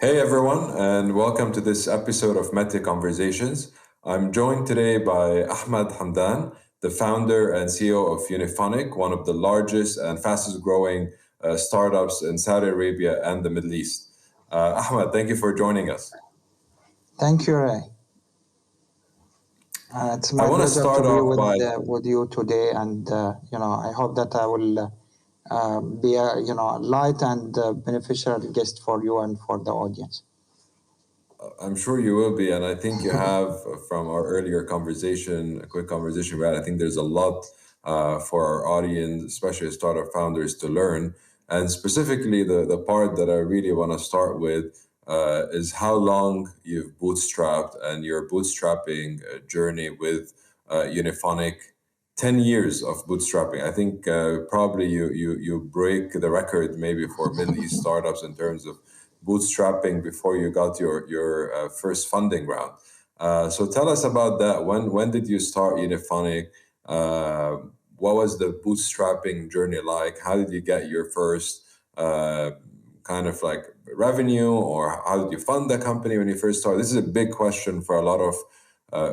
Hey everyone, and welcome to this episode of Meta Conversations. I'm joined today by Ahmed Hamdan, the founder and CEO of Unifonic, one of the largest and fastest growing startups in Saudi Arabia and the Middle East. Ahmed, thank you for joining us. Thank you, Ray. It's I my want to pleasure to start be off by with you today, and I hope that I will be a light and beneficial guest for you and for the audience. I'm sure you will be, and I think you have from our earlier conversation, a quick conversation we had. I think there's a lot for our audience, especially startup founders, to learn. And specifically, the part that I really want to start with is how long you've bootstrapped and your bootstrapping journey with Unifonic. 10 years of bootstrapping. I think probably you break the record maybe for Middle East startups in terms of bootstrapping before you got your first funding round. So tell us about that. When did you start Unifonic? What was the bootstrapping journey like? How did you get your first kind of like revenue, or how did you fund the company when you first started? This is a big question for a lot of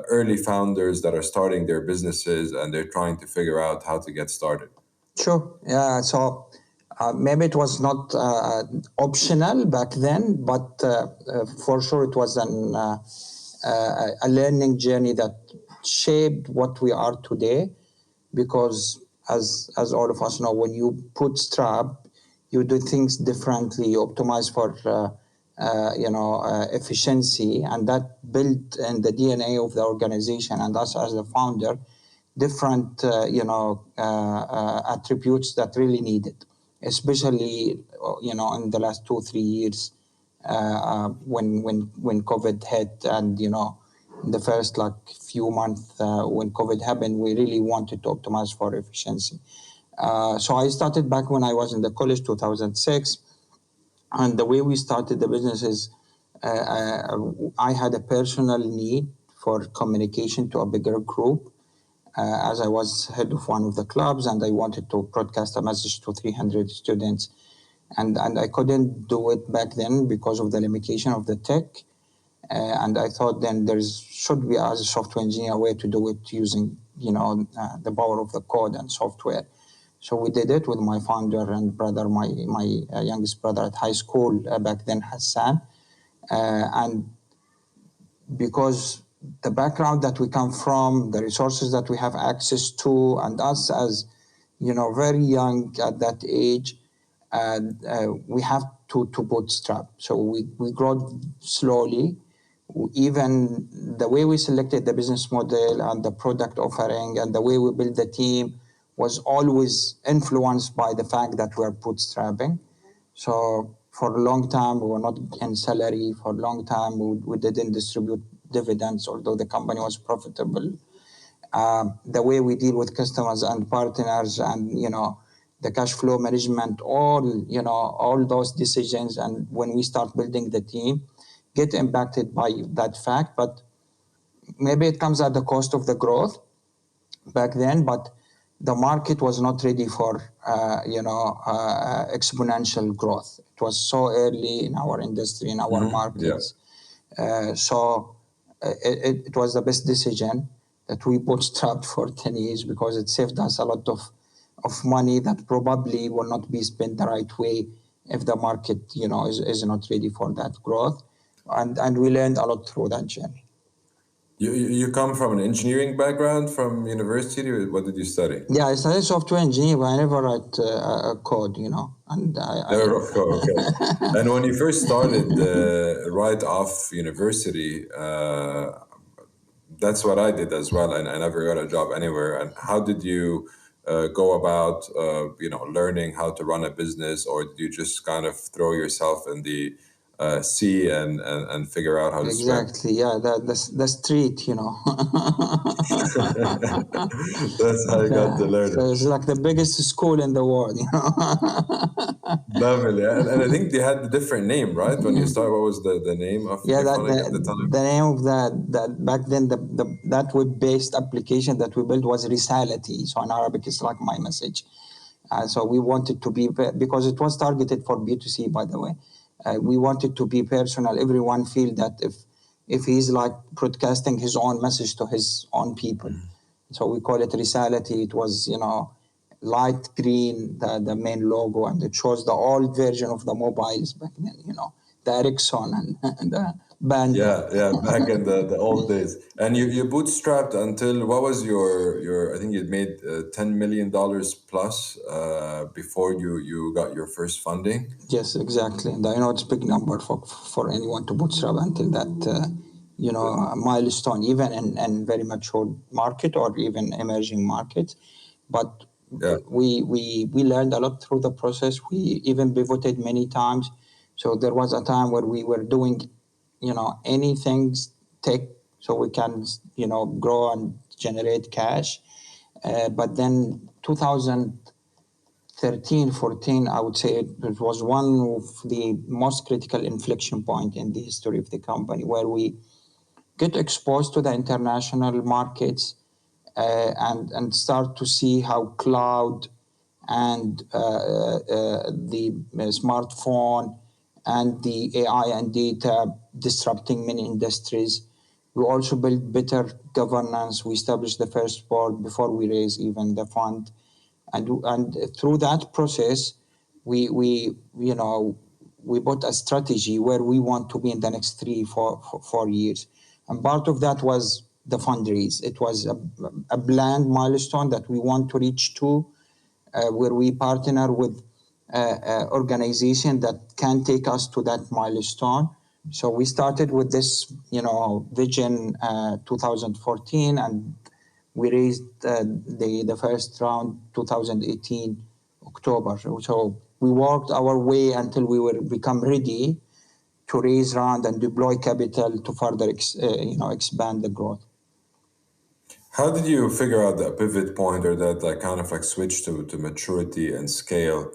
early founders that are starting their businesses and they're trying to figure out how to get started. Sure. Yeah. So maybe it was not optional back then, but for sure it was a learning journey that shaped what we are today. Because as all of us know, when you bootstrap, you do things differently. You optimize for efficiency, and that built in the DNA of the organization and us as the founder different attributes that really needed, especially in the last 2-3 years when COVID hit, and in the first few months when COVID happened, we really wanted to optimize for efficiency. So I started back when I was in the college, 2006. And the way we started the business is I had a personal need for communication to a bigger group, as I was head of one of the clubs, and I wanted to broadcast a message to 300 students. And I couldn't do it back then because of the limitation of the tech. And I thought then there should be, as a software engineer, a way to do it using the power of the code and software. So we did it with my founder and brother, my youngest brother at high school back then, Hassan. And because the background that we come from, the resources that we have access to, and us as very young at that age, we have to bootstrap. So we grow slowly. Even the way we selected the business model and the product offering and the way we built the team was always influenced by the fact that we're bootstrapping. So for a long time, we were not in salary. For a long time, we didn't distribute dividends, although the company was profitable. The way we deal with customers and partners, and the cash flow management, all those decisions, and when we start building the team, get impacted by that fact. But maybe it comes at the cost of the growth back then, but the market was not ready for exponential growth. It was so early in our industry, in our markets. Yeah. So it was the best decision that we bootstrapped for 10 years, because it saved us a lot of money that probably will not be spent the right way if the market is not ready for that growth. And we learned a lot through that journey. You come from an engineering background from university, or what did you study? Yeah, I studied software engineering, but I never write code, And never wrote code, okay. And when you first started right off university, that's what I did as well, and I never got a job anywhere. And how did you go about, learning how to run a business, or did you just kind of throw yourself in the sea and figure out how to swim? Exactly, yeah, the street, That's how I got to learn So it's like the biggest school in the world, Lovely, and I think they had a different name, right? When you started, what was the name of Unifonic at the time? The name of that back then, that web-based application that we built was Risalati. So in Arabic, it's like my message. So we wanted to be, because it was targeted for B2C, by the way. We want it to be personal. Everyone feel that if he's like broadcasting his own message to his own people. So we call it Risalati. It was, light green, the main logo, and it shows the old version of the mobiles back then, the Ericsson and the Band. Yeah, yeah, back in the old days. And you bootstrapped until what was your I think you'd made $10 million plus before you got your first funding. Yes, exactly. And I know it's a big number for anyone to bootstrap until that, milestone, even in very mature market or even emerging markets. But Yeah. we learned a lot through the process. We even pivoted many times. So there was a time where we were doing, anything tech, so we can, grow and generate cash. But then 2013, 14, I would say it was one of the most critical inflection point in the history of the company, where we get exposed to the international markets, and start to see how cloud and the smartphone and the AI and data disrupting many industries. We also built better governance. We established the first board before we raise even the fund, and through that process, we bought a strategy where we want to be in the next 4 years, and part of that was the fundraise. It was a planned milestone that we want to reach to, where we partner with organization that can take us to that milestone. So we started with this, vision, 2014, and we raised the first round 2018 October. So we worked our way until we were become ready to raise round and deploy capital to further expand the growth. How did you figure out that pivot point or that like kind of like switch to maturity and scale?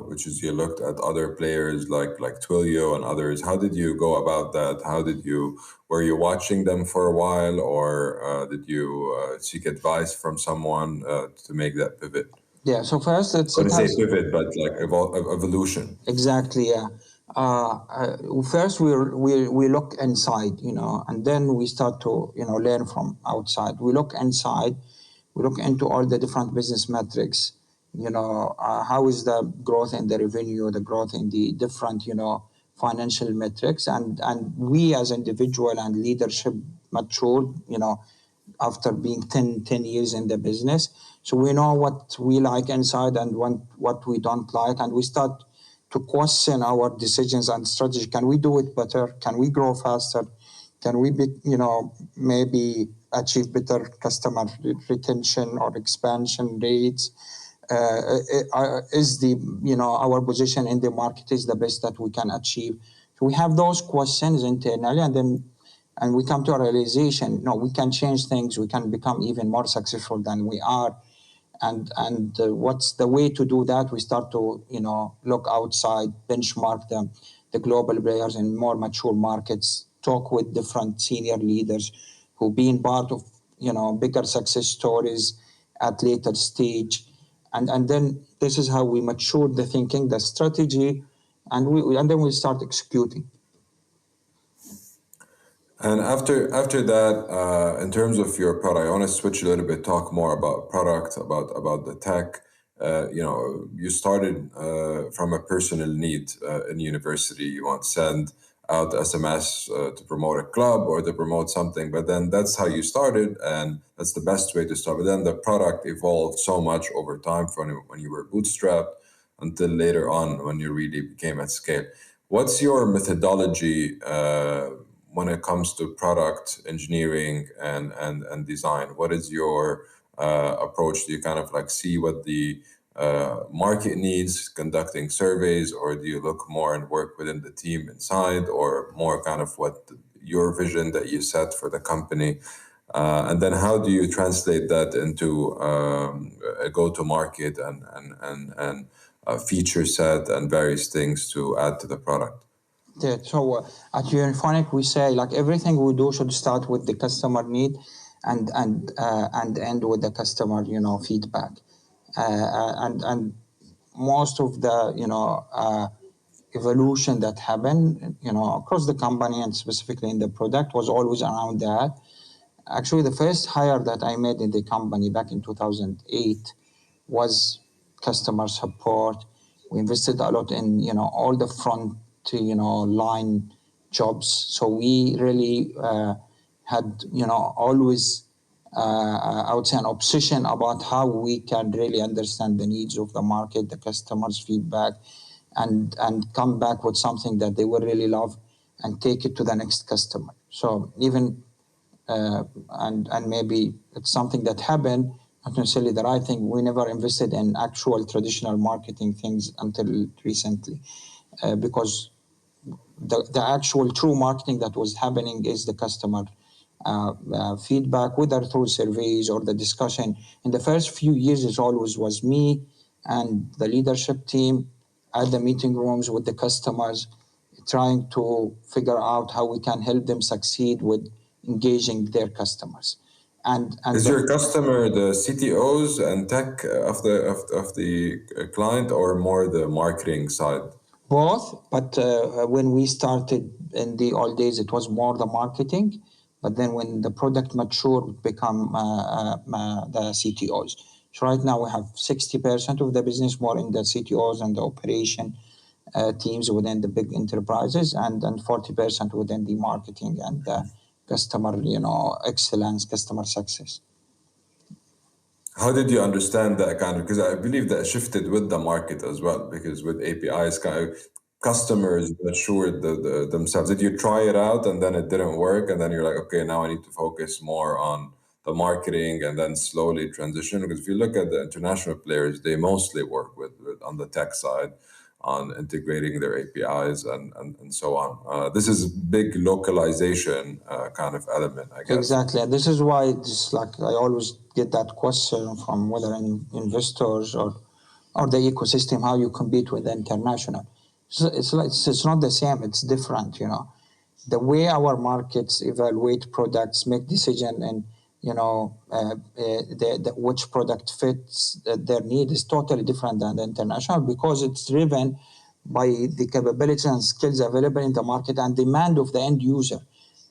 Which is you looked at other players like Twilio and others. How did you go about that? How did you were you watching them for a while, or did you seek advice from someone to make that pivot? Yeah. So first, I it wouldn't say has. pivot, but like evolution. Exactly, yeah. First, we look inside, and then we start to, learn from outside. We look inside, we look into all the different business metrics. How is the growth in the revenue, the growth in the different, financial metrics, and we as individual and leadership matured, after being 10 years in the business. So we know what we like inside and what we don't like. And we start to question our decisions and strategy. Can we do it better? Can we grow faster? Can we be, maybe achieve better customer retention or expansion rates? Is the, our position in the market is the best that we can achieve? So we have those questions internally, and we come to a realization, no, we can change things. We can become even more successful than we are. And what's the way to do that? We start to, look outside, benchmark the global players in more mature markets, talk with different senior leaders who've been part of, bigger success stories at later stage. And then this is how we matured the thinking, the strategy, and then we start executing. And after that, in terms of your product, I want to switch a little bit, talk more about product, about the tech. You started from a personal need in university. You want to send out SMS to promote a club or to promote something, but then that's how you started, and that's the best way to start. But then the product evolved so much over time from when you were bootstrapped until later on when you really became at scale. What's your methodology when it comes to product engineering and design? What is your approach? Do you kind of like see what the market needs, conducting surveys, or do you look more and work within the team inside, or more kind of what your vision that you set for the company? And then how do you translate that into a go-to-market and a feature set and various things to add to the product? Yeah, so at Unifonic, we say like everything we do should start with the customer need and end with the customer, feedback. And most of the, evolution that happened, across the company and specifically in the product was always around that. Actually, the first hire that I made in the company back in 2008 was customer support. We invested a lot in, all the front, line jobs. So we really had, always, I would say, an obsession about how we can really understand the needs of the market, the customers' feedback, and come back with something that they will really love and take it to the next customer. So even and maybe it's something that happened, not necessarily the right thing. We never invested in actual traditional marketing things until recently, because the actual true marketing that was happening is the customer feedback, whether through surveys or the discussion. In the first few years, it always was me and the leadership team at the meeting rooms with the customers, trying to figure out how we can help them succeed with engaging their customers. And Is your customer the CTOs and tech of the client, or more the marketing side? both, but when we started in the old days, it was more the marketing. But then when the product matured, it become the CTOs. So right now we have 60% of the business more in the CTOs and the operation teams within the big enterprises, and 40% within the marketing and the customer, excellence, customer success. How did you understand that kind of? Because I believe that shifted with the market as well. Because with APIs, kind of customers matured themselves. Did you try it out and then it didn't work, and then you're like, okay, now I need to focus more on the marketing, and then slowly transition? Because if you look at the international players, they mostly work with on the tech side, on integrating their APIs and so on. This is big localization kind of element, I guess. Exactly. And this is why this, like, I always get that question from whether investors or the ecosystem, how you compete with the international. So it's not the same. It's different. The way our markets evaluate products, make decision, and which product fits their need is totally different than the international, because it's driven by the capabilities and skills available in the market and demand of the end user.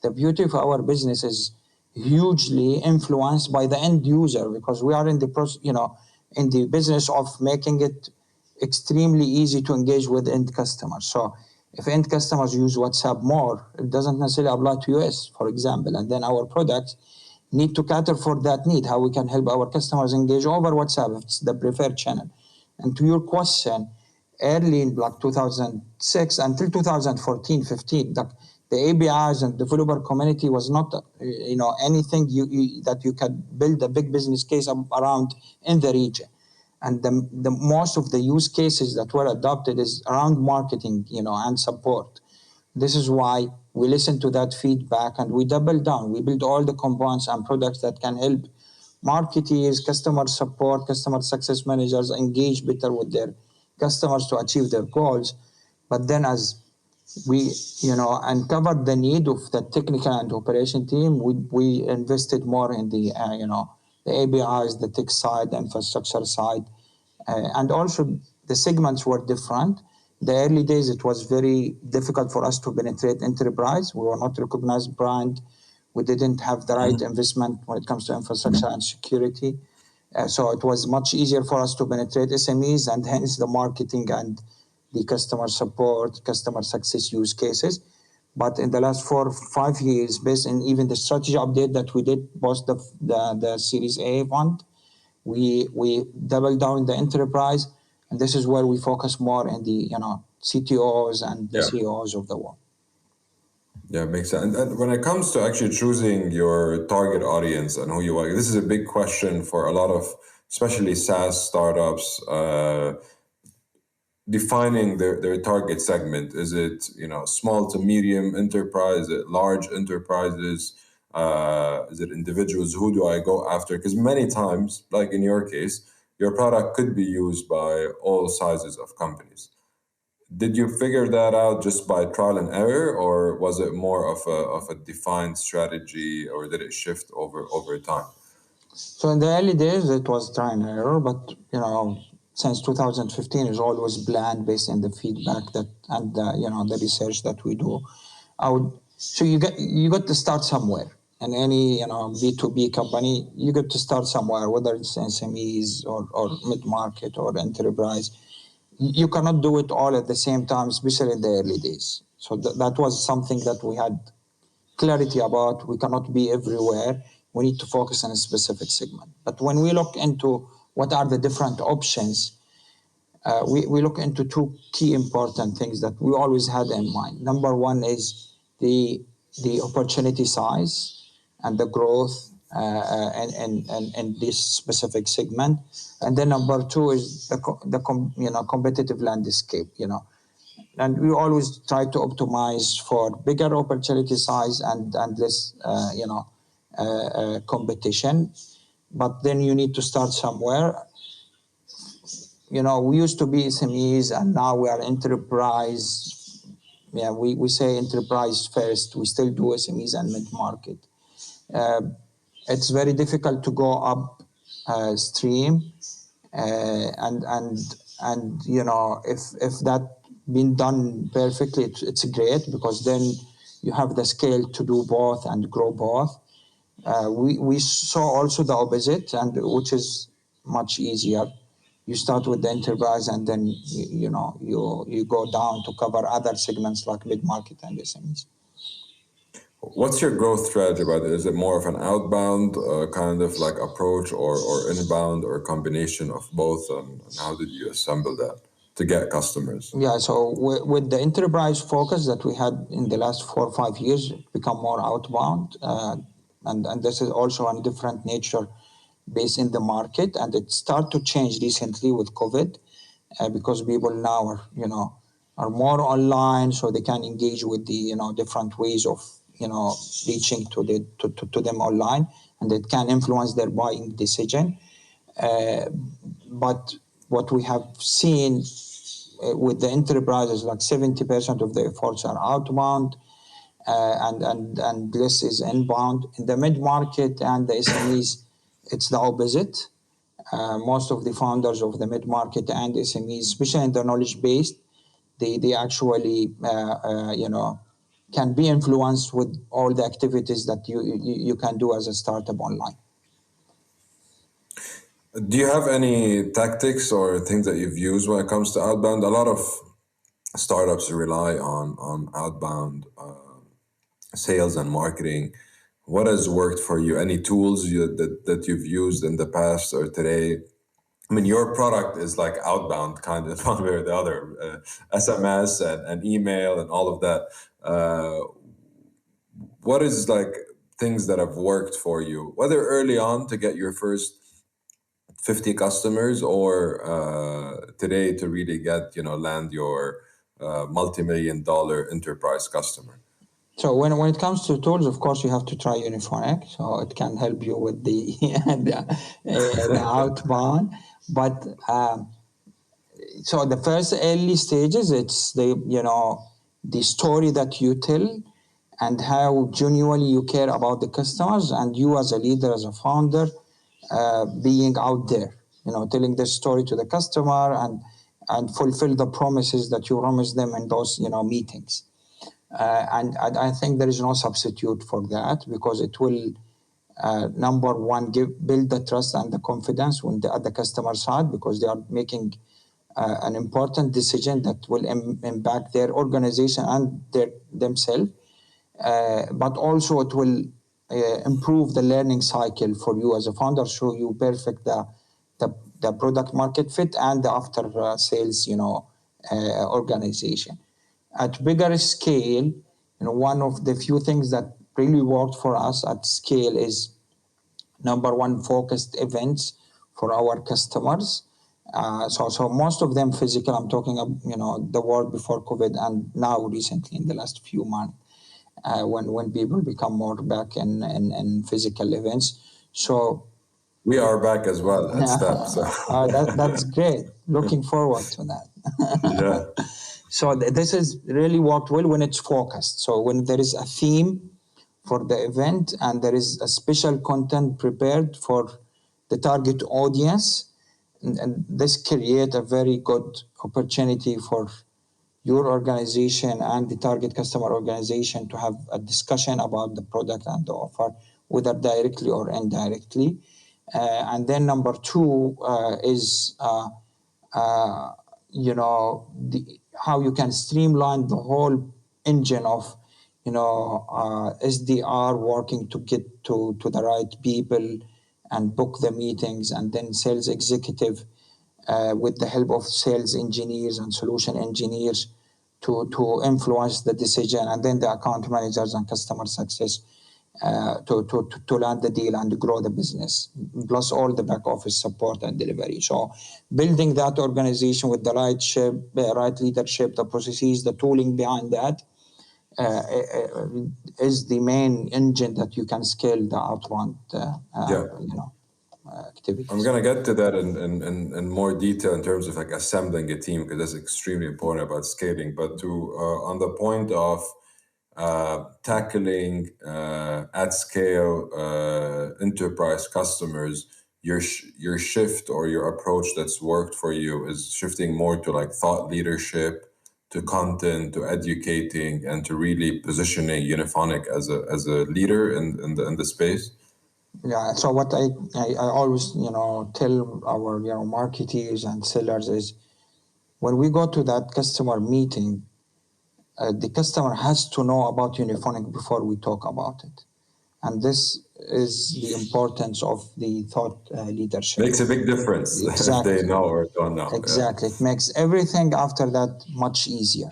The beauty of our business is hugely influenced by the end user, because we are in the business of making it extremely easy to engage with end customers. So if end customers use WhatsApp more, it doesn't necessarily apply to US, for example. And then our products need to cater for that need, how we can help our customers engage over WhatsApp if it's the preferred channel. And to your question, early in like 2006 until 2014, 15, the APIs and developer community was not, anything that you could build a big business case around in the region. And the most of the use cases that were adopted is around marketing, and support. This is why we listen to that feedback and we double down. We build all the components and products that can help marketeers, customer support, customer success managers engage better with their customers to achieve their goals. But then as we, uncovered the need of the technical and operation team, we invested more in the, the APIs, the tech side, the infrastructure side. And also the segments were different. The early days, it was very difficult for us to penetrate enterprise. We were not recognized brand. We didn't have the right investment when it comes to infrastructure and security. So it was much easier for us to penetrate SMEs, and hence the marketing and the customer support, customer success use cases. But in the last 4 or 5 years, based on even the strategy update that we did post the Series A fund, we doubled down in the enterprise, and this is where we focus more in the CTOs and the CEOs of the world. Yeah, makes sense. And when it comes to actually choosing your target audience and who you are, this is a big question for a lot of, especially SaaS startups, defining their target segment. Is it, small to medium enterprise? Is it large enterprises? Is it individuals? Who do I go after? Because many times, like in your case, your product could be used by all sizes of companies. Did you figure that out just by trial and error, or was it more of a defined strategy, or did it shift over time? So in the early days, it was trial and error, but since 2015 is always planned based on the feedback that and the research that we do. So you got to start somewhere. In any B2B company, you got to start somewhere, whether it's SMEs or mid market or enterprise. You cannot do it all at the same time, especially in the early days. So that was something that we had clarity about. We cannot be everywhere. We need to focus on a specific segment. But when we look into what are the different options, we look into two key important things that we always had in mind. Number one is the opportunity size and the growth and this specific segment, and then number two is the competitive landscape. And we always try to optimize for bigger opportunity size and less competition. But then you need to start somewhere. We used to be SMEs and now we are enterprise. Yeah, we say enterprise first. We still do SMEs and mid-market. It's very difficult to go up stream, and if that been done perfectly, it's great, because then you have the scale to do both and grow both. We saw also the opposite, and which is much easier. You start with the enterprise and then you go down to cover other segments like mid-market and SMEs. What's your growth strategy about it? Is it more of an outbound kind of like approach, or inbound, or a combination of both? And how did you assemble that to get customers? Yeah, so with the enterprise focus that we had in the last 4 or 5 years, it become more outbound, and this is also a different nature based in the market, and it started to change recently with COVID, because people now are more online, so they can engage with the different ways of reaching to them online, and it can influence their buying decision. But what we have seen with the enterprises, like 70% of the efforts are outbound, and less is inbound. In the mid-market and the SMEs, it's the opposite. Most of the founders of the mid-market and SMEs, especially in the knowledge-based, they actually can be influenced with all the activities that you can do as a startup online. Do you have any tactics or things that you've used when it comes to outbound? A lot of startups rely on outbound sales and marketing. What has worked for you? Any tools that you've used in the past or today? I mean, your product is like outbound, kind of one way or the other, SMS and email and all of that. What is like things that have worked for you, whether early on to get your first 50 customers, or today to really get, land your multi-million-dollar enterprise customer? So when it comes to tools, of course, you have to try Unifonic, so it can help you with the the outbound. But so the first early stages, it's the story that you tell and how genuinely you care about the customers, and you as a leader, as a founder, being out there, telling the story to the customer and fulfill the promises that you promised them in those meetings. And I think there is no substitute for that, because it will, number one, build the trust and the confidence at the customer side, because they are making an important decision that will impact their organization and themselves. But also it will improve the learning cycle for you as a founder, so you perfect the product market fit and the after sales organization. At bigger scale, one of the few things that really worked for us at scale is, number one, focused events for our customers. So most of them physical. I'm talking about the world before COVID and now recently in the last few months, when people become more back in physical events. So we are back as well at Step. So. That's great. Looking forward to that. Yeah. So this has really worked well when it's focused. So when there is a theme for the event and there is a special content prepared for the target audience, and this create a very good opportunity for your organization and the target customer organization to have a discussion about the product and the offer, whether directly or indirectly. And then number two is how you can streamline the whole engine of SDR working to get to the right people and book the meetings, and then sales executive with the help of sales engineers and solution engineers to influence the decision, and then the account managers and customer success to land the deal and grow the business, plus all the back office support and delivery. So building that organization with the right shape, right leadership, the processes, the tooling behind that is the main engine that you can scale the outbound Yeah. activities. I'm gonna get to that in more detail in terms of like assembling a team, because that's extremely important about scaling. But to on the point of tackling at scale enterprise customers, your shift or your approach that's worked for you is shifting more to like thought leadership, to content, to educating, and to really positioning Unifonic as a leader in the space. Yeah. So what I always tell our marketeers and sellers is, when we go to that customer meeting, the customer has to know about Unifonic before we talk about it, and this is the importance of the thought leadership. Makes a big difference if they know or don't know. Exactly. It makes everything after that much easier.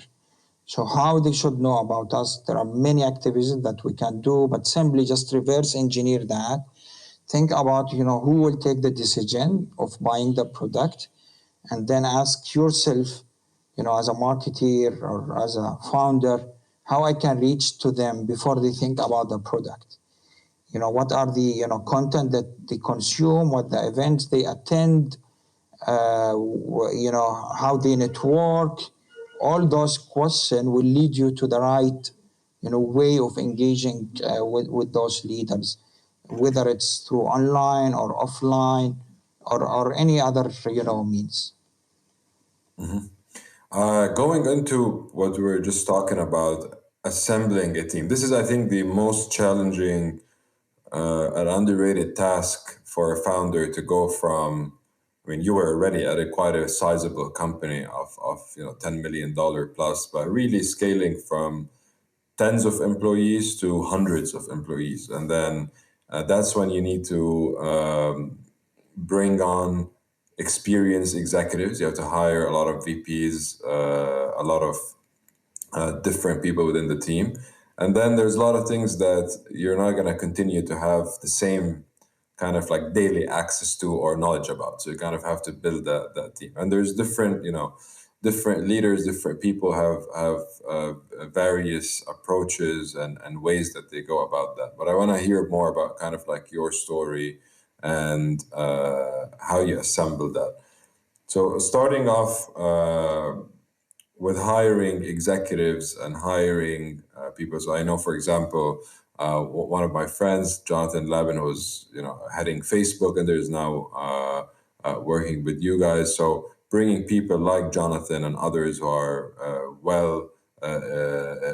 So how they should know about us? There are many activities that we can do, but simply just reverse engineer that. Think about who will take the decision of buying the product, and then ask yourself, as a marketer or as a founder, how I can reach to them before they think about the product. What are the content that they consume, what the events they attend, how they network. All those questions will lead you to the right way of engaging with those leaders, whether it's through online or offline or any other means. Going into what we were just talking about, assembling a team. This is, I think, the most challenging an underrated task for a founder to go from. I mean, you were already at quite a sizable company of $10 million plus, but really scaling from tens of employees to hundreds of employees, and then that's when you need to bring on experienced executives. You have to hire a lot of VPs, a lot of different people within the team. And then there's a lot of things that you're not going to continue to have the same kind of like daily access to or knowledge about. So you kind of have to build that team. And there's different, different leaders, different people have various approaches and ways that they go about that. But I want to hear more about kind of like your story and how you assemble that. So starting off with hiring executives and hiring people. So I know, for example, one of my friends, Jonathan Labin, was heading Facebook, and there's now working with you guys. So bringing people like Jonathan and others who are well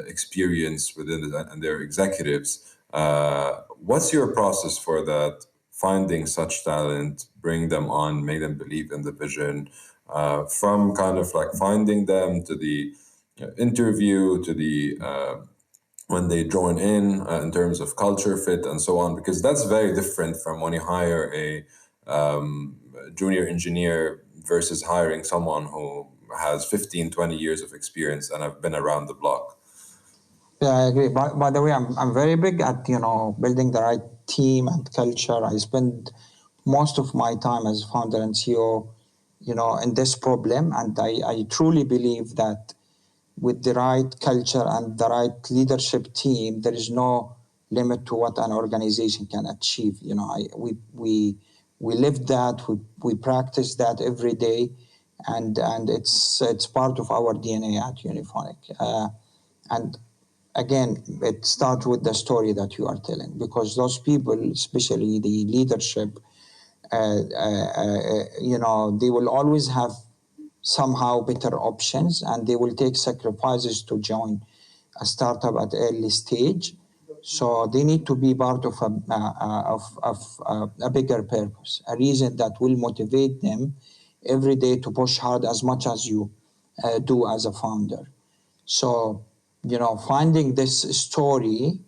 experienced within it and their executives. What's your process for that? Finding such talent, bring them on, make them believe in the vision, from kind of like finding them to the interview to the when they join in terms of culture fit and so on, because that's very different from when you hire a junior engineer versus hiring someone who has 15, 20 years of experience and have been around the block. Yeah, I agree. By the way, I'm very big at building the right team and culture. I spend most of my time as founder and CEO, in this problem, and I truly believe that with the right culture and the right leadership team, there is no limit to what an organization can achieve. We live that, we practice that every day, and it's part of our DNA at Unifonic. And again, it starts with the story that you are telling, because those people, especially the leadership, they will always have somehow better options, and they will take sacrifices to join a startup at early stage. So they need to be part of a bigger purpose, a reason that will motivate them every day to push hard as much as you do as a founder. So, finding this story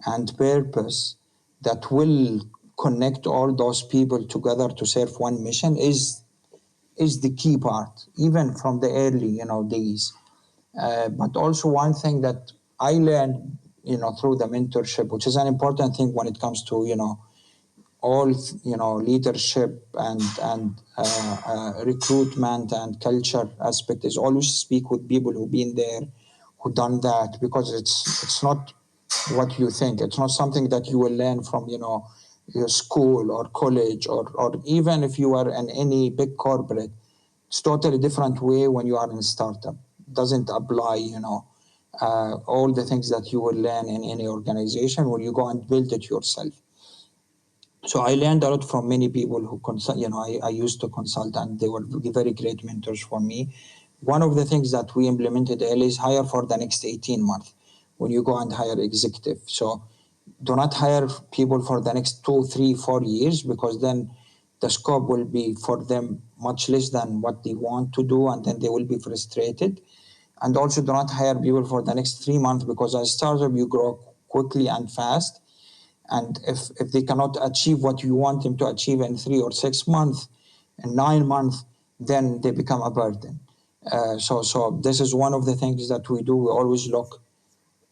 and purpose that will connect all those people together to serve one mission is the key part, even from the early, days. But also one thing that I learned, through the mentorship, which is an important thing when it comes to, all leadership and recruitment and culture aspect, is always speak with people who've been there, who done that, because it's not what you think. It's not something that you will learn from your school or college, or even if you are in any big corporate. It's totally different way when you are in a startup. Doesn't apply, all the things that you will learn in any organization when you go and build it yourself. So I learned a lot from many people who consult. I used to consult, and they were very great mentors for me. One of the things that we implemented early is hire for the next 18 months when you go and hire executive. So do not hire people for the next 2, 3, 4 years, because then the scope will be for them much less than what they want to do, and then they will be frustrated. And also do not hire people for the next 3 months, because as a startup you grow quickly and fast, and if they cannot achieve what you want them to achieve in 3 or 6 months and 9 months, then they become a burden. So this is one of the things that we do. We always look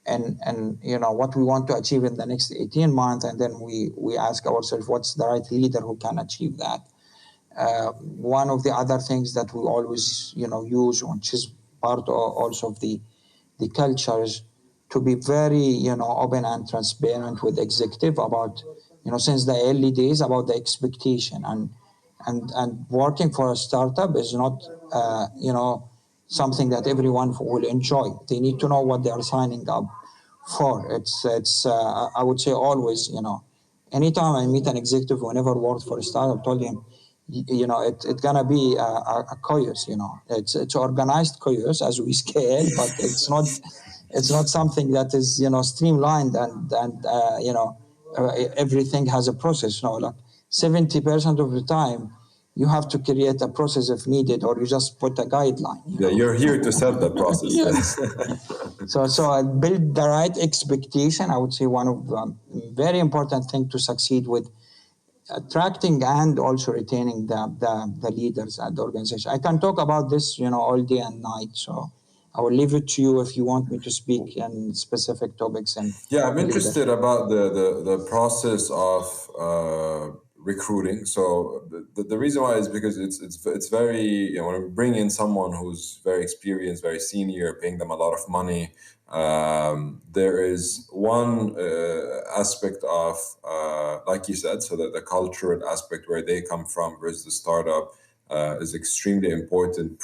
and what we want to achieve in the next 18 months, and then we ask ourselves, what's the right leader who can achieve that. One of the other things that we always use, which is part also of the cultures, to be very open and transparent with executive about since the early days about the expectation, and working for a startup is not something that everyone will enjoy. They need to know what they are signing up for. It's I would say always, anytime I meet an executive who never worked for a startup, told him, it's gonna be a chaos. It's organized chaos as we scale, but it's not something that is streamlined, and everything has a process. Like 70% of the time you have to create a process if needed, or you just put a guideline. Yeah, you're here to set the process. Yes. So I build the right expectation. I would say one of very important thing to succeed with attracting and also retaining the leaders at the organization. I can talk about this, all day and night. So I will leave it to you if you want me to speak in specific topics. And Yeah, I'm interested about the process of recruiting. So the reason why is because it's very, when we bring in someone who's very experienced, very senior, paying them a lot of money, there is one aspect of like you said, so that the cultural aspect where they come from versus the startup is extremely important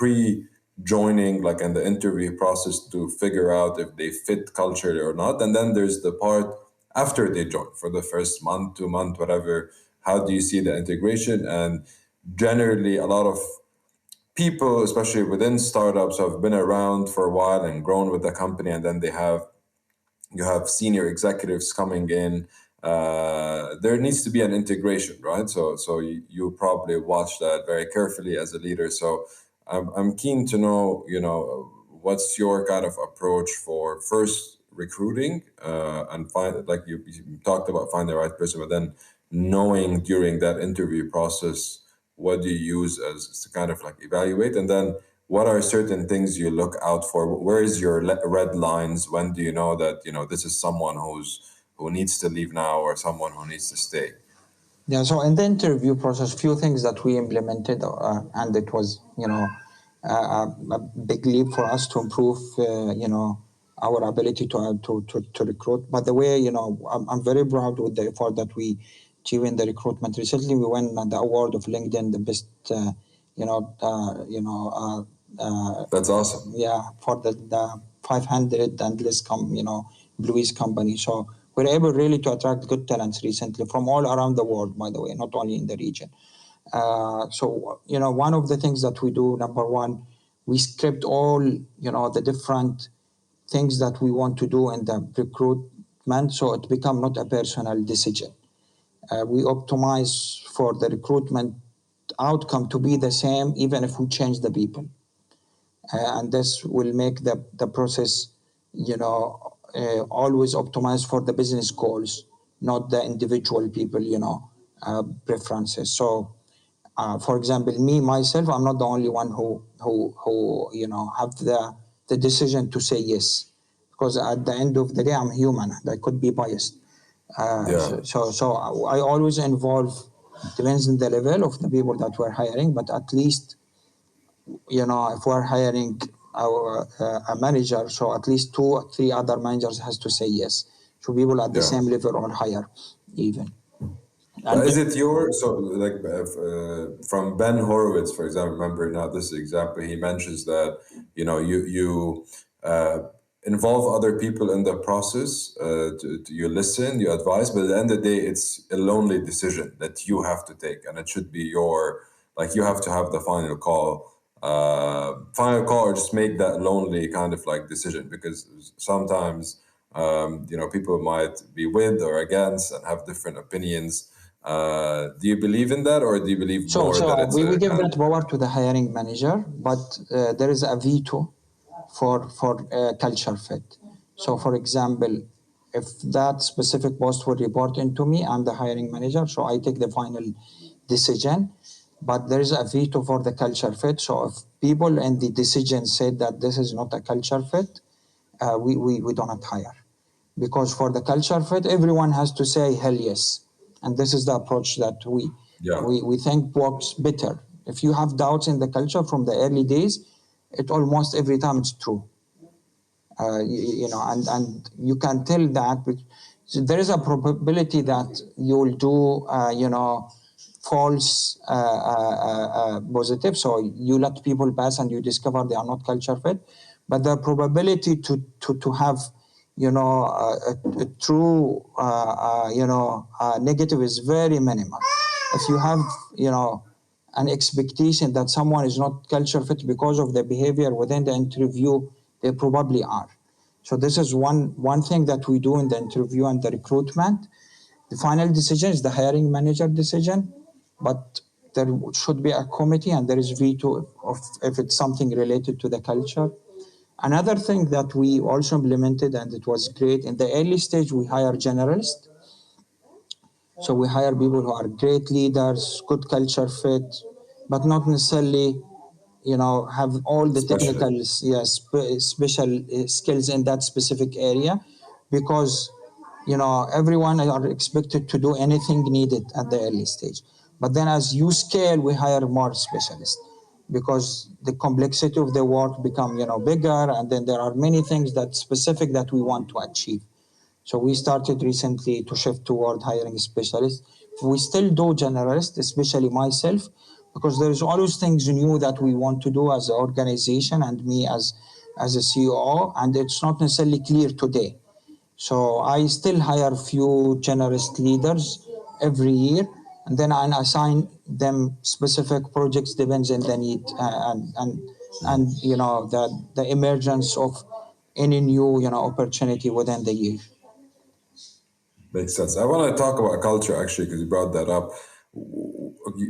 joining, like in the interview process, to figure out if they fit culturally or not. And then there's the part after they join, for the first month, 2 month, whatever. How do you see the integration? And generally a lot of people, especially within startups, have been around for a while and grown with the company, and then you have senior executives coming in. There needs to be an integration, right? So you probably watch that very carefully as a leader. So I'm keen to know, what's your kind of approach for first recruiting, and find, like you talked about, find the right person, but then knowing during that interview process, what do you use as to kind of like evaluate, and then what are certain things you look out for? Where is your red lines? When do you know that this is someone who needs to leave now, or someone who needs to stay? Yeah, so in the interview process, few things that we implemented, and it was, a big leap for us to improve, our ability to recruit. By the way, I'm very proud with the effort that we achieved in the recruitment. Recently, we won the award of LinkedIn, the best, That's awesome. yeah, for the 500 and less employees company. So we're able really to attract good talents recently from all around the world, by the way, not only in the region. So, one of the things that we do, number one, we script all, the different things that we want to do in the recruitment, so it become not a personal decision. We optimize for the recruitment outcome to be the same, even if we change the people. And this will make the process, always optimized for the business goals, not the individual people, preferences. So, for example, me myself, I'm not the only one who have the decision to say yes, because at the end of the day, I'm human and I could be biased. Yeah, So I always involve, depends on the level of the people that we're hiring, but at least, if we're hiring a manager, so at least 2 or 3 other managers has to say yes. So people at the yeah. same level or higher, even. But And is it your so like from Ben Horowitz, for example? Remember now this example, he mentions that you involve other people in the process. You listen, you advise, but at the end of the day, it's a lonely decision that you have to take, and it should be your like you have to have the final call. Or just make that lonely kind of like decision, because sometimes people might be with or against and have different opinions. Do you believe in that, or do you believe so, more that so it's we a give kind that power to the hiring manager, but there is a veto for culture fit. So, for example, if that specific post will report into me, I'm the hiring manager, so I take the final decision. But there is a veto for the culture fit. So, if people in the decision said that this is not a culture fit, we do not hire. Because for the culture fit, everyone has to say hell yes, and this is the approach that yeah, we think works better. If you have doubts in the culture from the early days, it almost every time it's true. And you can tell that. So there is a probability that you'll do, false positive. So you let people pass and you discover they are not culture fit. But the probability to have, a true, negative is very minimal. If you have, an expectation that someone is not culture fit because of the behavior within the interview, they probably are. So this is one thing that we do in the interview and the recruitment. The final decision is the hiring manager decision, but there should be a committee and there is veto of if it's something related to the culture. Another thing that we also implemented, and it was great, in the early stage we hire generalists. So we hire people who are great leaders, good culture fit, but not necessarily, have all the technical, especially. yes, special skills in that specific area, because everyone are expected to do anything needed at the early stage. But then as you scale, we hire more specialists, because the complexity of the work become bigger, and then there are many things that specific that we want to achieve. So we started recently to shift toward hiring specialists. We still do generalists, especially myself, because there is always things new that we want to do as an organization and me as a CEO, and it's not necessarily clear today. So I still hire few generalist leaders every year, and then I assign them specific projects depends on the need, and the emergence of any new opportunity within the year. Makes sense. I want to talk about culture actually, because you brought that up.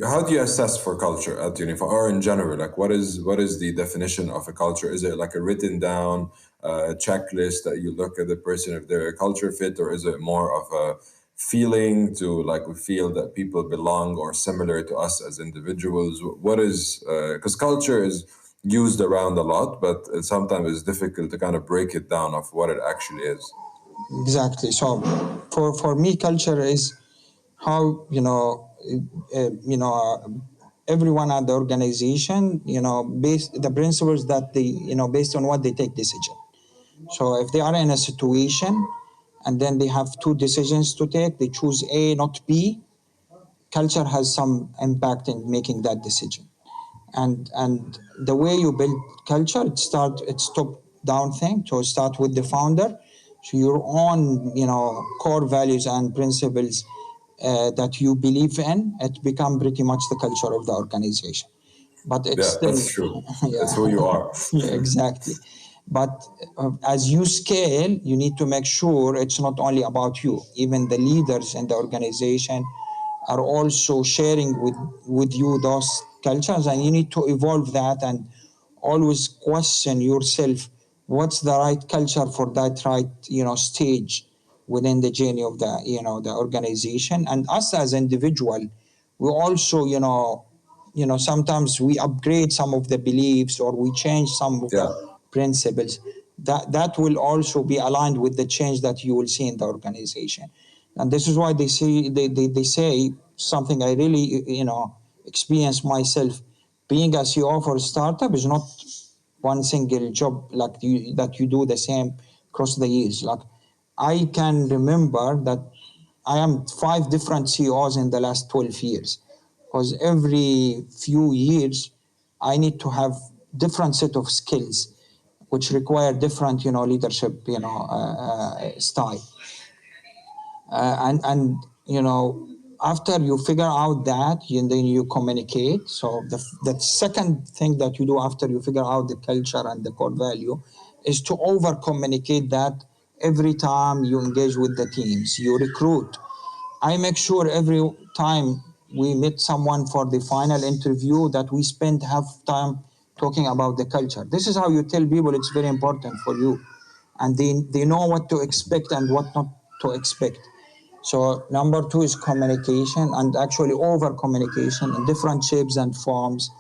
How do you assess for culture at Unify, or in general? Like, what is the definition of a culture? Is it like a written down checklist that you look at the person if they're a culture fit, or is it more of a feeling to like we feel that people belong or similar to us as individuals? What is because culture is used around a lot, but sometimes it's difficult to kind of break it down of what it actually is. Exactly. So for me, culture is how everyone at the organization based the principles that they based on what they take decision. So if they are in a situation and then they have two decisions to take, they choose A, not B. Culture has some impact in making that decision. And the way you build culture, it's top down thing. So start with the founder. So your own core values and principles that you believe in, it become pretty much the culture of the organization. But it's Yeah, still, that's true. yeah, It's who you are. yeah, exactly. But as you scale, you need to make sure it's not only about you. Even the leaders in the organization are also sharing with you those cultures, and you need to evolve that and always question yourself, what's the right culture for that right stage within the journey of the organization. And us as individual, we also sometimes we upgrade some of the beliefs or we change some of the Yeah, principles that will also be aligned with the change that you will see in the organization. And this is why they say something I really experience myself. Being a CEO for a startup is not one single job like that you do the same across the years. Like I can remember that I am 5 different CEOs in the last 12 years, because every few years I need to have different set of skills which require different leadership style. And after you figure out that, then you communicate. So the second thing that you do after you figure out the culture and the core value is to over communicate that. Every time you engage with the teams, you recruit, I make sure every time we meet someone for the final interview that we spend half time talking about the culture. This is how you tell people it's very important for you, and they know what to expect and what not to expect. So number two is communication, and actually over communication in different shapes and forms.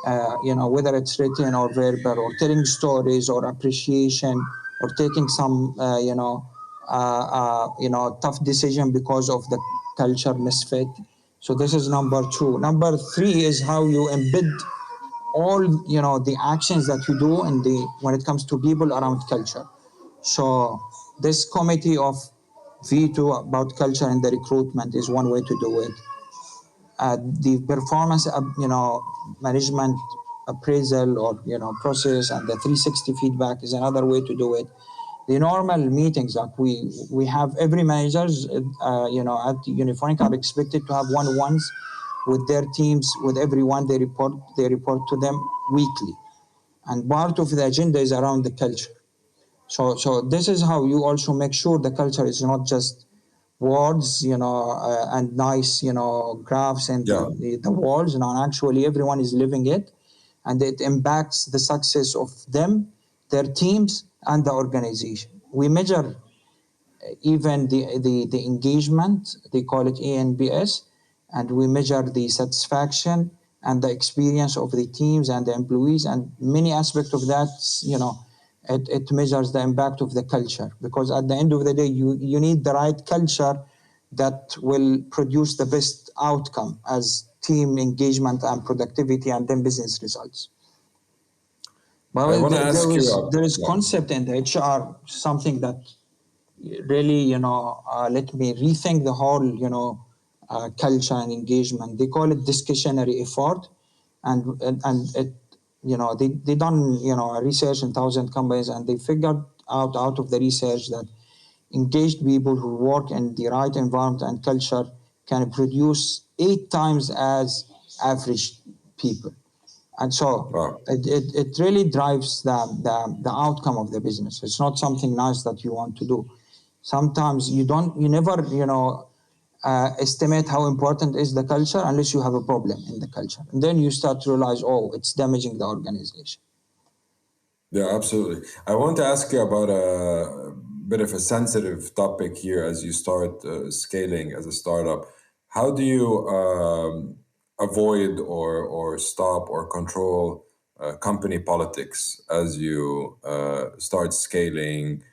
Whether it's written or verbal, or telling stories, or appreciation, or taking some tough decision because of the culture misfit. So this is number two. Number three is how you embed all the actions that you do in the when it comes to people around culture. So this committee of V2 about culture and the recruitment is one way to do it. The performance management appraisal or process and the 360 feedback is another way to do it. The normal meetings that we have, every managers at Unifonic are expected to have one-on-ones with their teams, with everyone. They report to them weekly, and part of the agenda is around the culture. So this is how you also make sure the culture is not just words, and nice, graphs and yeah. the walls. And actually, everyone is living it, and it impacts the success of them, their teams, and the organization. We measure even the engagement, they call it ANBS, and we measure the satisfaction and the experience of the teams and the employees, and many aspects of that, it measures the impact of the culture, because at the end of the day, you need the right culture that will produce the best outcome as team engagement and productivity and then business results. But I want to ask you, there is yeah, concept in the HR, something that really let me rethink the whole culture and engagement. They call it discretionary effort, and it they done research in 1,000 companies, and they figured out of the research that engaged people who work in the right environment and culture can produce 8 times as average people. And so wow. it really drives the outcome of the business. It's not something nice that you want to do. Sometimes you never estimate how important is the culture unless you have a problem in the culture, and then you start to realize, oh, it's damaging the organization. Yeah, absolutely. I want to ask you about a bit of a sensitive topic here as you start scaling as a startup. How do you avoid or stop or control company politics as you start scaling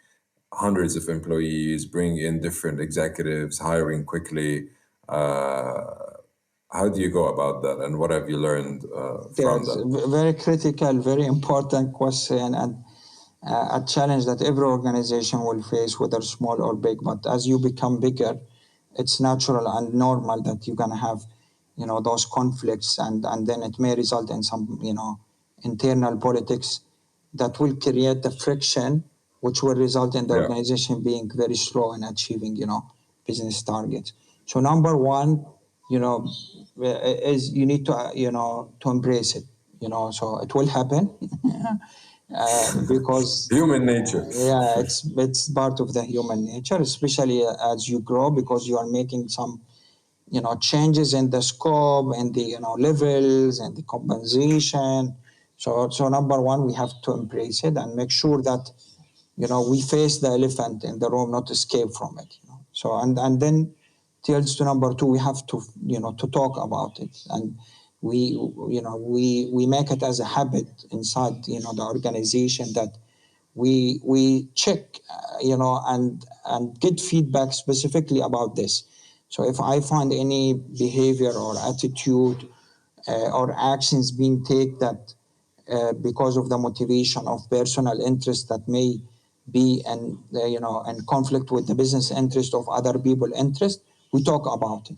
hundreds of employees, bring in different executives, hiring quickly? How do you go about that, and what have you learned from Yes, that? very critical, very important question, and a challenge that every organization will face, whether small or big. But as you become bigger, it's natural and normal that you're gonna have, those conflicts, and then it may result in some, internal politics that will create the friction, which will result in the Yeah, organization being very slow in achieving, business targets. So number one, you know, is you need to to embrace it. So it will happen because Human nature. yeah, it's part of the human nature, especially as you grow, because you are making some changes in the scope and the levels and the compensation. So number one, we have to embrace it and make sure that we face the elephant in the room, not escape from it. So and then tells to number two, we have to to talk about it, and we make it as a habit inside the organization that we check and get feedback specifically about this. So if I find any behavior or attitude or actions being taken that because of the motivation of personal interest that may be in conflict with the business interest of other people interest, we talk about it.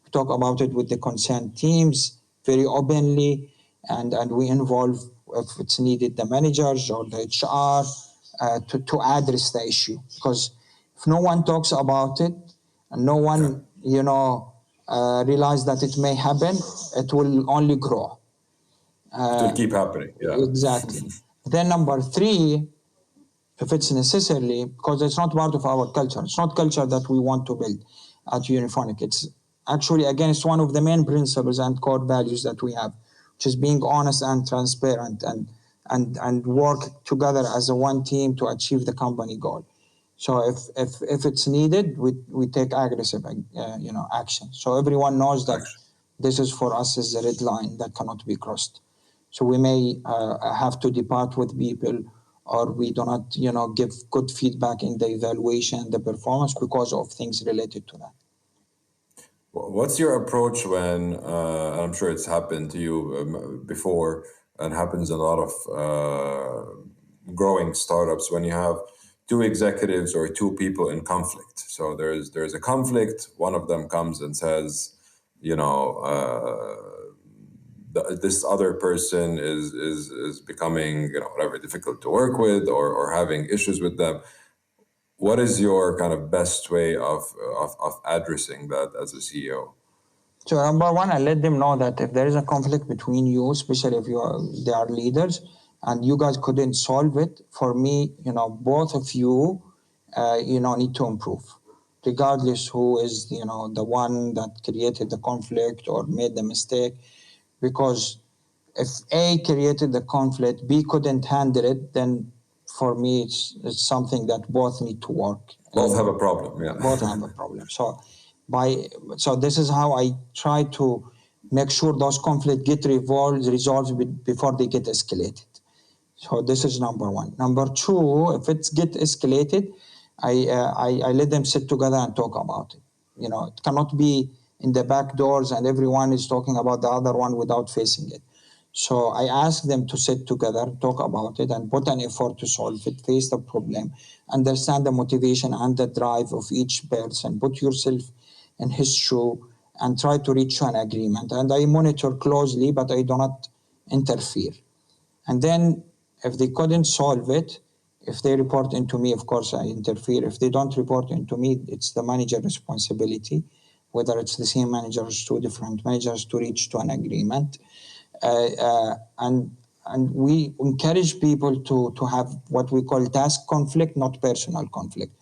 We talk about it with the concerned teams very openly, and we involve, if it's needed, the managers or the HR to address the issue. Because if no one talks about it and no Yeah. one realize that it may happen, it will only grow. It will keep happening. Yeah. Exactly. Then number three, if it's necessarily, because it's not part of our culture, it's not culture that we want to build at Unifonic. It's actually against one of the main principles and core values that we have, which is being honest and transparent and work together as a one team to achieve the company goal. So if it's needed, we take aggressive action. So everyone knows that Actually. this is for us is a red line that cannot be crossed. So we may have to depart with people, or we do not give good feedback in the evaluation, the performance, because of things related to that. What's your approach when, I'm sure it's happened to you before and happens in a lot of growing startups, when you have two executives or two people in conflict? So there's a conflict, one of them comes and says, this other person is becoming, whatever, difficult to work with, or having issues with them. What is your kind of best way of addressing that as a CEO? So number one, I let them know that if there is a conflict between you, especially if they are leaders, and you guys couldn't solve it, for me, both of you, need to improve, regardless who is the one that created the conflict or made the mistake, because if A created the conflict, B couldn't handle it, then for me it's something that both need to work. Both have a problem, yeah. Both have a problem. So this is how I try to make sure those conflicts get resolved before they get escalated. So this is number one. Number two, if it's get escalated, I let them sit together and talk about it. It cannot be in the back doors and everyone is talking about the other one without facing it. So I ask them to sit together, talk about it, and put an effort to solve it, face the problem, understand the motivation and the drive of each person, put yourself in his shoe, and try to reach an agreement. And I monitor closely, but I do not interfere. And then if they couldn't solve it, if they report into me, of course I interfere. If they don't report into me, it's the manager responsibility, whether it's the same manager or two different managers, to reach to an agreement. And we encourage people to have what we call task conflict, not personal conflict.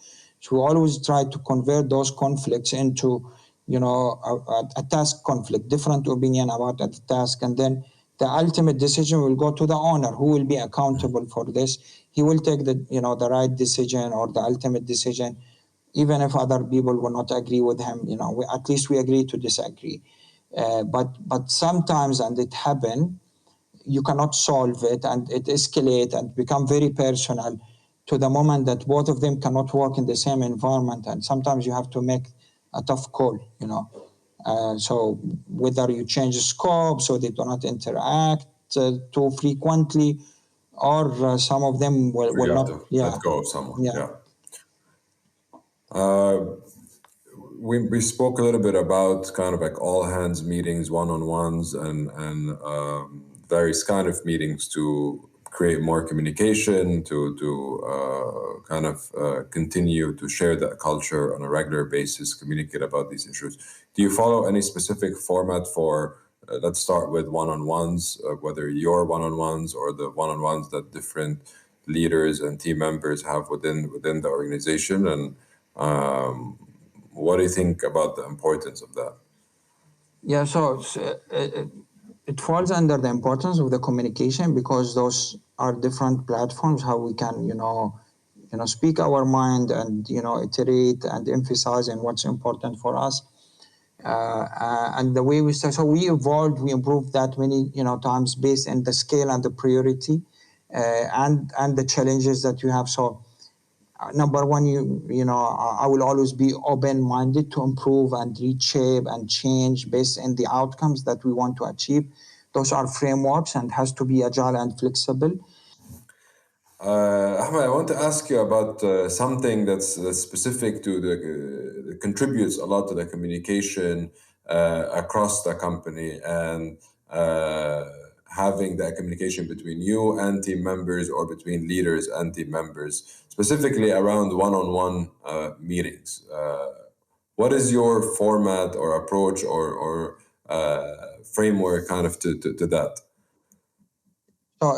So we always try to convert those conflicts into a task conflict, different opinion about that task, and then the ultimate decision will go to the owner, who will be accountable for this. He will take the right decision or the ultimate decision, even if other people will not agree with him. At least we agree to disagree. But sometimes, and it happen, you cannot solve it, and it escalate and become very personal to the moment that both of them cannot work in the same environment, and sometimes you have to make a tough call. So whether you change the scope so they do not interact too frequently, or some of them You will have not. to Yeah, let go of someone, yeah. yeah. We spoke a little bit about kind of like all hands meetings, one-on-ones, and various kind of meetings to create more communication, to kind of continue to share that culture on a regular basis, communicate about these issues. Do you follow any specific format for, let's start with one-on-ones, whether your one-on-ones or the one-on-ones that different leaders and team members have within the organization? And what do you think about the importance of that? Yeah, so it falls under the importance of the communication, because those are different platforms how we can speak our mind and iterate and emphasize on what's important for us. And the way we start, so we evolved, we improved that many times based on the scale and the priority and the challenges that you have. So number one, I will always be open-minded to improve and reshape and change based on the outcomes that we want to achieve. Those are frameworks and has to be agile and flexible. Ahmed, I want to ask you about something that's specific to that contributes a lot to the communication across the company, and having that communication between you and team members, or between leaders and team members, specifically around one-on-one meetings. What is your format or approach or framework kind of to that?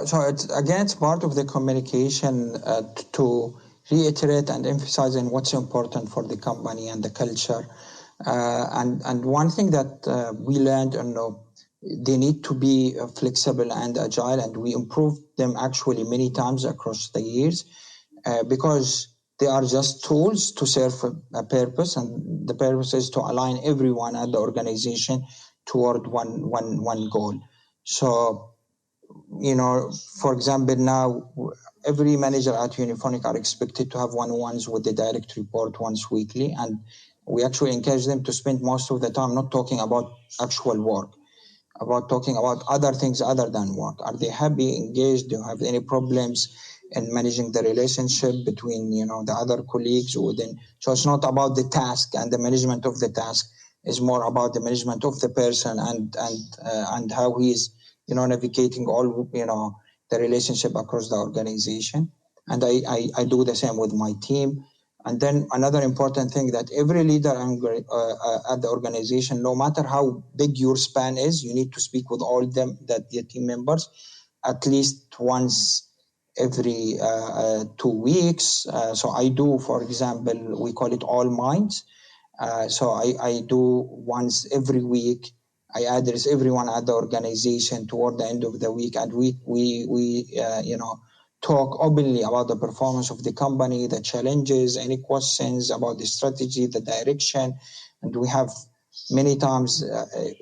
So it's part of the communication to reiterate and emphasize on what's important for the company and the culture. And one thing that we learned, they need to be flexible and agile, and we improved them actually many times across the years, because they are just tools to serve a purpose, and the purpose is to align everyone at the organization toward one goal. So for example, now every manager at Unifonic are expected to have one-on-ones with the direct report once weekly, and we actually encourage them to spend most of the time not talking about actual work, about talking about other things other than work. Are they happy, engaged? Do you have any problems in managing the relationship between the other colleagues within? So it's not about the task and the management of the task. It's more about the management of the person and how he's navigating all the relationship across the organization. And I do the same with my team. And then another important thing, that every leader at the organization, no matter how big your span is, you need to speak with all them, that the team members, at least once every 2 weeks. So I do, for example, we call it all minds. So I do once every week. I address everyone at the organization toward the end of the week, and we talk openly about the performance of the company, the challenges, any questions about the strategy, the direction. And we have many times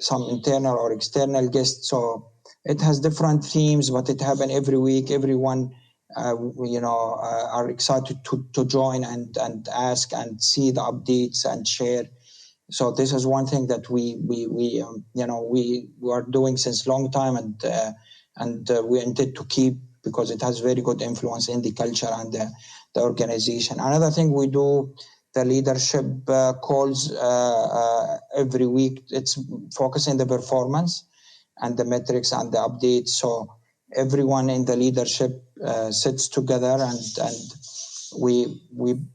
some internal or external guests. So it has different themes, but it happens every week. Everyone are excited to join and ask and see the updates and share. So this is one thing that we are doing since long time, and we intend to keep, because it has very good influence in the culture and the organization. Another thing we do, the leadership calls every week. It's focusing the performance and the metrics and the updates. So everyone in the leadership sits together, and we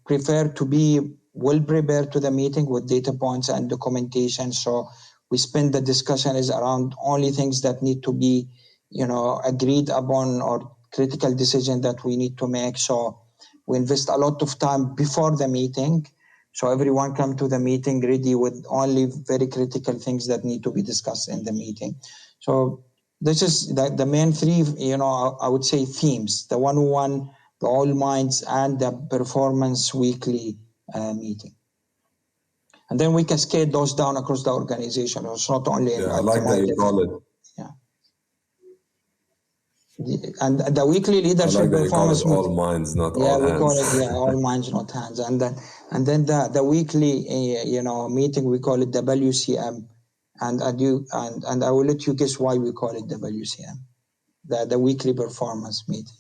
prefer to be well prepared to the meeting with data points and documentation. So we spend the discussion is around only things that need to be agreed upon, or critical decision that we need to make. So we invest a lot of time before the meeting, so everyone come to the meeting ready with only very critical things that need to be discussed in the meeting. So this is the main three, I would say, themes: the one-on-one, the all minds, and the performance weekly meeting. And then we cascade those down across the organization. It's not only I like that you call it. Yeah. And the weekly leadership I like that performance. You call it all minds, not all hands. We call it all minds, not hands. And then the weekly meeting, we call it the WCM. And I will let you guess why we call it the WCM, the weekly performance meeting.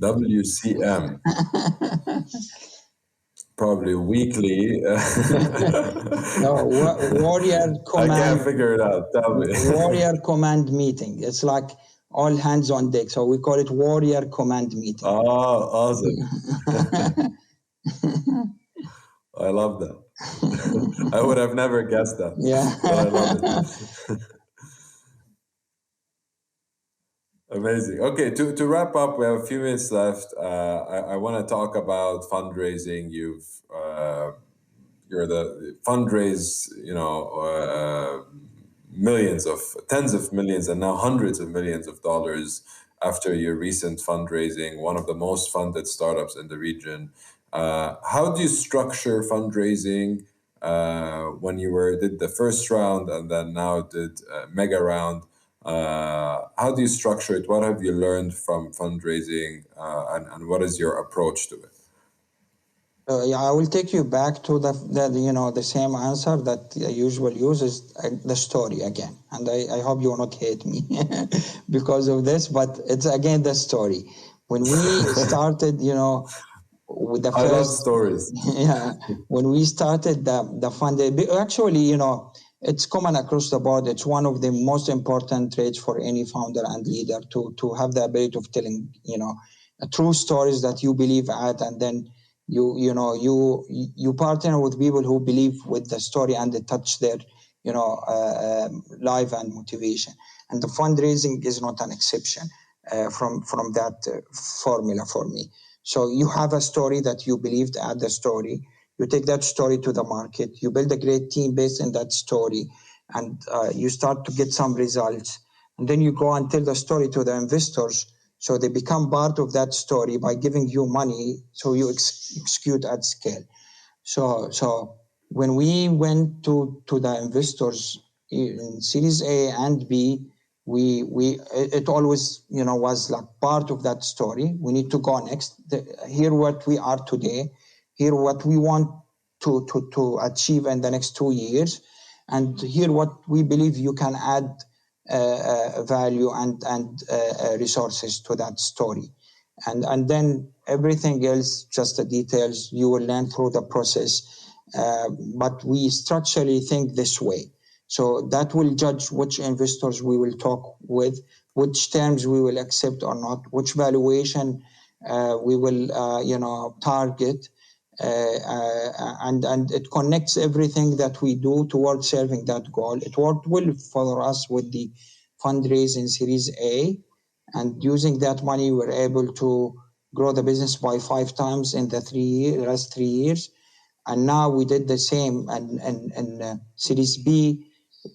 WCM. Probably weekly. No, warrior command. I can't figure it out. Tell me. Warrior command meeting. It's like all hands on deck. So we call it warrior command meeting. Oh, awesome. I love that. I would have never guessed that, Yeah. but I love it. Amazing. Okay, to wrap up, we have a few minutes left. I want to talk about fundraising. You're the fundraise, millions of tens of millions and now hundreds of millions of dollars after your recent fundraising, one of the most funded startups in the region. How do you structure fundraising when you did the first round and then now did a mega round? How do you structure it? What have you learned from fundraising, and what is your approach to it? Yeah, I will take you back to the same answer that I usually use is the story again. And I hope you will not hate me because of this, but it's again the story. When we started, with the I love first, stories. yeah, when we started the fund, actually, it's common across the board. It's one of the most important traits for any founder and leader to have the ability of telling, true stories that you believe at, and then you partner with people who believe with the story and they touch their life and motivation, and the fundraising is not an exception from that formula for me. So you have a story that you believed at the story, you take that story to the market, you build a great team based on that story, and you start to get some results, and then you go and tell the story to the investors. So they become part of that story by giving you money, so you execute at scale. So when we went to the investors in Series A and B, it always was like part of that story. We need to go next. Here what we are today, here what we want to achieve in the next 2 years, and here what we believe you can add value and resources to that story, and then everything else, just the details, you will learn through the process. But we structurally think this way, so that will judge which investors we will talk with, which terms we will accept or not, which valuation we will target. And it connects everything that we do towards serving that goal. It worked well for us with the fundraising Series A, and using that money, we're able to grow the business by 5 times in the last 3 years. And now we did the same in Series B.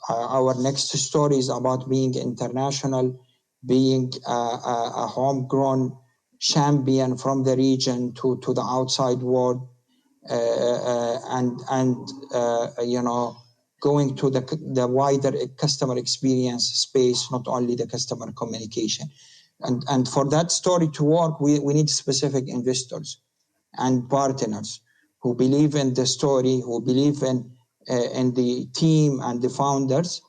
Our next story is about being international, being a homegrown champion from the region to the outside world, and going to the wider customer experience space, not only the customer communication. And for that story to work, we need specific investors and partners who believe in the story, who believe in the team and the founders.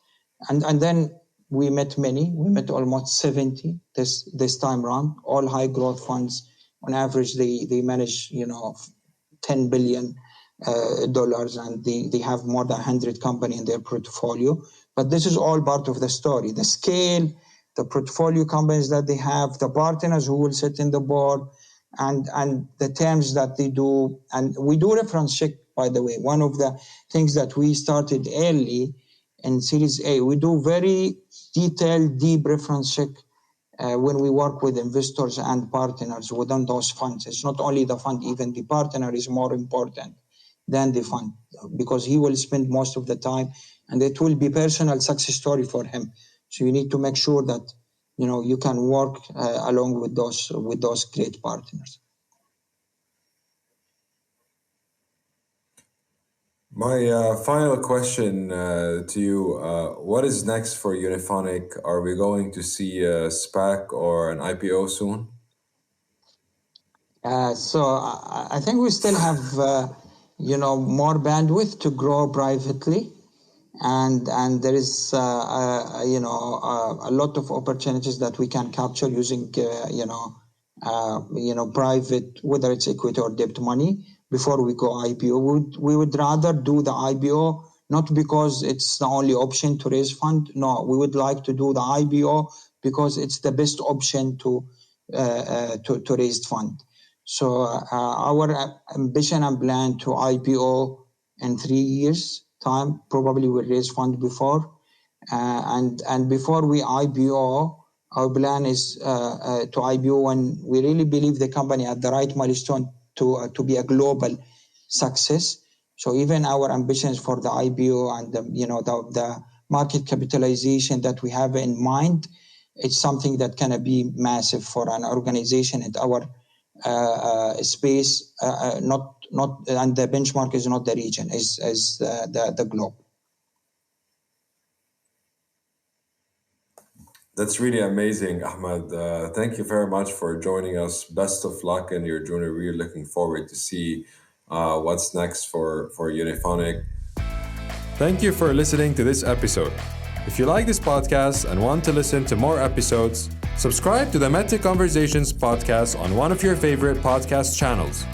And then we met many. We met almost 70 this time around, all high growth funds. On average, they manage 10 billion dollars, and they have more than 100 companies in their portfolio. But this is all part of the story: the scale, the portfolio companies that they have, the partners who will sit in the board, and the terms that they do. And we do reference check, by the way. One of the things that we started early in Series A, we do very detailed, deep reference check when we work with investors and partners within those funds. It's not only the fund, even the partner is more important than the fund, because he will spend most of the time, and it will be personal success story for him. So you need to make sure that you can work along with those great partners. My final question to you, what is next for Unifonic? Are we going to see a SPAC or an IPO soon? So I think we still have more bandwidth to grow privately, and there is a lot of opportunities that we can capture using private, whether it's equity or debt money, before we go IPO. We would rather do the IPO, not because it's the only option to raise fund. No, we would like to do the IPO because it's the best option to raise fund. So our ambition and plan to IPO in 3 years time, probably we'll raise fund before. And before we IPO, our plan is to IPO when we really believe the company at the right milestone to be a global success. So even our ambitions for the IPO and the market capitalization that we have in mind, it's something that can be massive for an organization at our space. Not and the benchmark is not the region, is the globe. That's really amazing, Ahmed. Thank you very much for joining us. Best of luck in your journey. Really looking forward to see what's next for Unifonic. Thank you for listening to this episode. If you like this podcast and want to listen to more episodes, subscribe to the Meta Conversations podcast on one of your favorite podcast channels.